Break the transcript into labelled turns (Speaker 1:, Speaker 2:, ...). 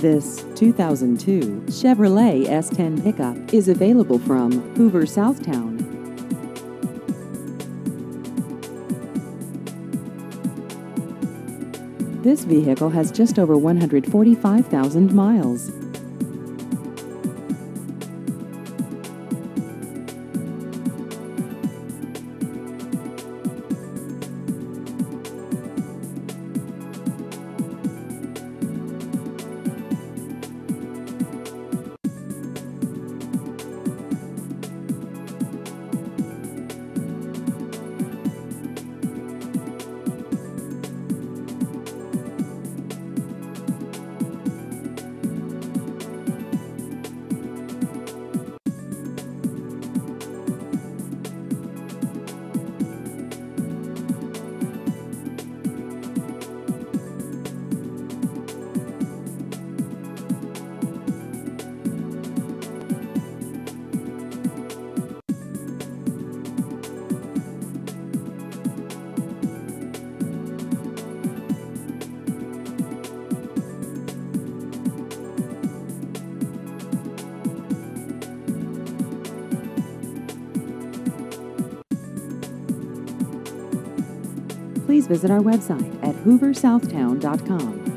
Speaker 1: This 2002 Chevrolet S10 pickup is available from Hoover, Southtown. This vehicle has just over 145,000 miles. Please visit our website at hooversouthtown.com.